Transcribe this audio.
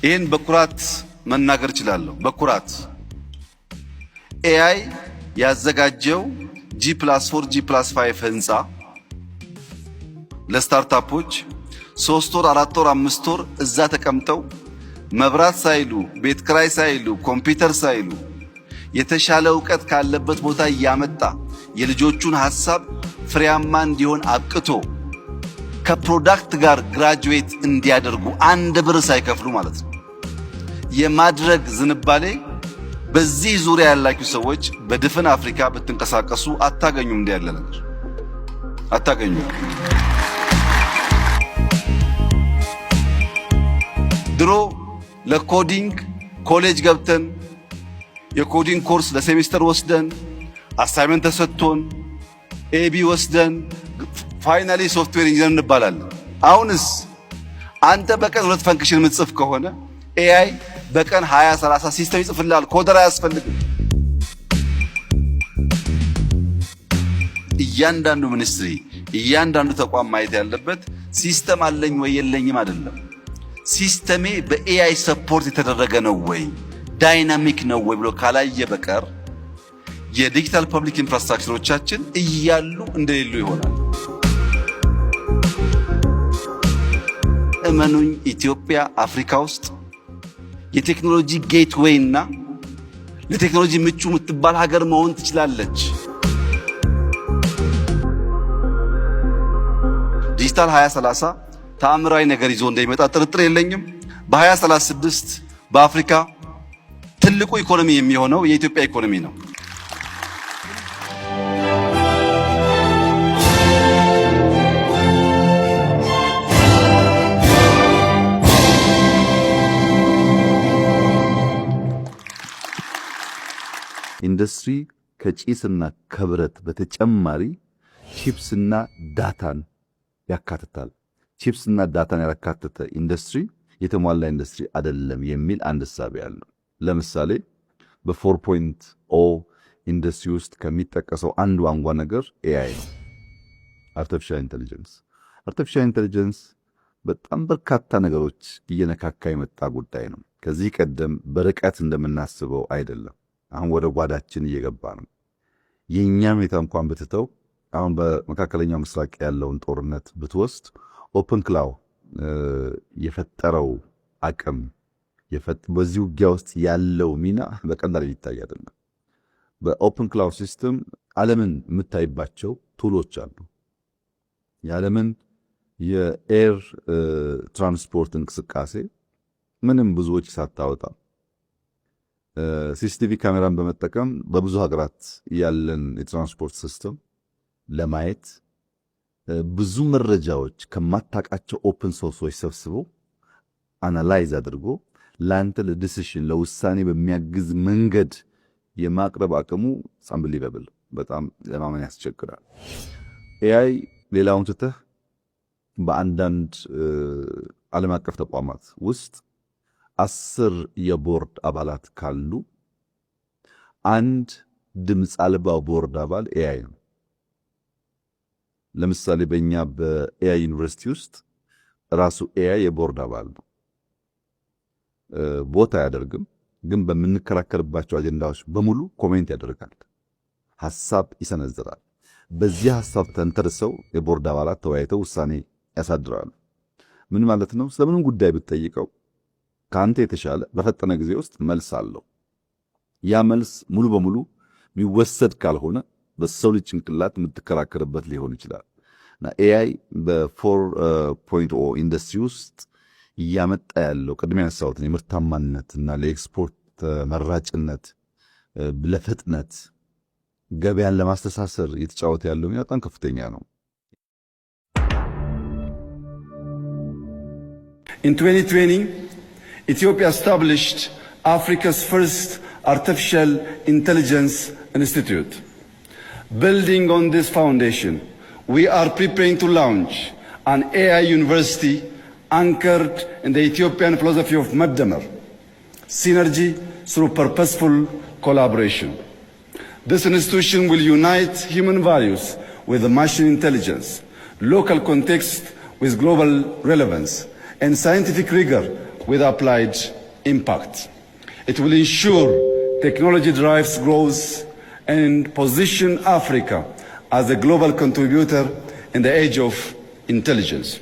ይህን በኩራት መናገር እችላለሁ። በኩራት ኤአይ ያዘጋጀው G+4 G+5 ህንፃ ለስታርታፖች 3 ወር 4 ወር 5 ወር እዛ ተቀምጠው መብራት ሳይሉ ቤት ክራይ ሳይሉ ኮምፒውተር ሳይሉ የተሻለ ዕውቀት ካለበት ቦታ ያመጣ የልጆቹን ሐሳብ ፍሬያማ እንዲሆን አብቅቶ ከፕሮዳክት ጋር ግራጁዌት እንዲያደርጉ አንድ ብር ሳይከፍሉ ማለት ነው የማድረግ ዝንባሌ በዚህ ዙሪያ ያላችሁ ሰዎች በድፍን አፍሪካ ብትንቀሳቀሱ አታገኙም። እንደ ያለ ነገር አታገኙም። ድሮ ለኮዲንግ ኮሌጅ ገብተን የኮዲንግ ኮርስ ለሴሚስተር ወስደን አሳይመንት ተሰጥቶን ኤቢ ወስደን ፋይናሊ ሶፍትዌር ኢንጂነር እንባላለን። አሁንስ አንተ በቀን 2 ፈንክሽን የምትጽፍ ከሆነ ኤአይ በቀን 20 30 ሲስተም ይጽፍልሃል። ኮደር አያስፈልግም። እያንዳንዱ ሚኒስትሪ እያንዳንዱ ተቋም ማየት ያለበት ሲስተም አለኝ ወይ የለኝም አይደለም። ሲስተሜ በኤአይ ሰፖርት የተደረገ ነው ወይ ዳይናሚክ ነው ወይ ብሎ ካላየ በቀር የዲጂታል ፐብሊክ ኢንፍራስትራክቸሮቻችን እያሉ እንደሌሉ ይሆናል። እመኑኝ ኢትዮጵያ አፍሪካ ውስጥ የቴክኖሎጂ ጌትዌይ እና ለቴክኖሎጂ ምቹ የምትባል ሀገር መሆን ትችላለች። ዲጂታል 2030 ተአምራዊ ነገር ይዞ እንደሚመጣ ጥርጥር የለኝም። በ2036 በአፍሪካ ትልቁ ኢኮኖሚ የሚሆነው የኢትዮጵያ ኢኮኖሚ ነው። ኢንዱስትሪ ከጪስና ከብረት በተጨማሪ ቺፕስና ዳታን ያካትታል። ቺፕስና ዳታን ያካተተ ኢንዱስትሪ የተሟላ ኢንዱስትሪ አይደለም የሚል አንድ ሐሳብ ያለው። ለምሳሌ በ4.0 ኢንዱስትሪ ውስጥ ከሚጠቀሰው አንዱ አንጓ ነገር ኤአይ ነው። አርቲፊሻል ኢንተለጀንስ። አርቲፊሻል ኢንተለጀንስ በጣም በርካታ ነገሮች እየነካካ የመጣ ጉዳይ ነው። ከዚህ ቀደም በርቀት እንደምናስበው አይደለም። አሁን ወደ ጓዳችን እየገባ ነው። የኛም ሁኔታ እንኳን ብትተው አሁን በመካከለኛው ምስራቅ ያለውን ጦርነት ብትወስድ ኦፕን ክላው የፈጠረው አቅም በዚህ ውጊያ ውስጥ ያለው ሚና በቀላል ሊታይ አይደለም። በኦፕን ክላው ሲስተም ዓለምን የምታይባቸው ቱሎች አሉ። የዓለምን የኤር ትራንስፖርት እንቅስቃሴ ምንም ብዙዎች ሳታወጣ ሲሲቲቪ ካሜራን በመጠቀም በብዙ ሀገራት ያለን የትራንስፖርት ሲስተም ለማየት ብዙ መረጃዎች ከማታቃቸው ኦፕን ሶርሶች ሰብስቦ አናላይዝ አድርጎ ላንተ ለዲሲሽን ለውሳኔ በሚያግዝ መንገድ የማቅረብ አቅሙ አንቢሊቨብል በጣም ለማመን ያስቸግራል። ኤአይ ሌላውን ትተህ በአንዳንድ ዓለም አቀፍ ተቋማት ውስጥ 10 የቦርድ አባላት ካሉ አንድ ድምፅ አልባው ቦርድ አባል ኤአይ ነው። ለምሳሌ በእኛ በኤአይ ዩኒቨርሲቲ ውስጥ ራሱ ኤአይ የቦርድ አባል ነው። ቦታ አያደርግም፣ ግን በምንከራከርባቸው አጀንዳዎች በሙሉ ኮሜንት ያደርጋል፣ ሐሳብ ይሰነዝራል። በዚህ ሐሳብ ተንተርሰው የቦርድ አባላት ተወያይተው ውሳኔ ያሳድራሉ። ምን ማለት ነው? ስለምንም ጉዳይ ብትጠይቀው ካንተ የተሻለ በፈጠነ ጊዜ ውስጥ መልስ አለው። ያ መልስ ሙሉ በሙሉ የሚወሰድ ካልሆነ በሰው ልጅ ጭንቅላት የምትከራከርበት ሊሆን ይችላል። እና ኤአይ በ4.0 ኢንዱስትሪ ውስጥ እያመጣ ያለው ቅድሚያ ያነሳሁትን የምርታማነት እና ለኤክስፖርት ተመራጭነት፣ ለፍጥነት ገበያን ለማስተሳሰር እየተጫወተ ያለው ሚና በጣም ከፍተኛ ነው። In 2020 Ethiopia established Africa's first artificial intelligence institute. Building on this foundation, we are preparing to launch an AI university anchored in the Ethiopian philosophy of Maddamar, synergy through purposeful collaboration. This institution will unite human values with machine intelligence, local context with global relevance, and scientific rigor with applied impact. It will ensure technology drives growth and position Africa as a global contributor in the age of intelligence.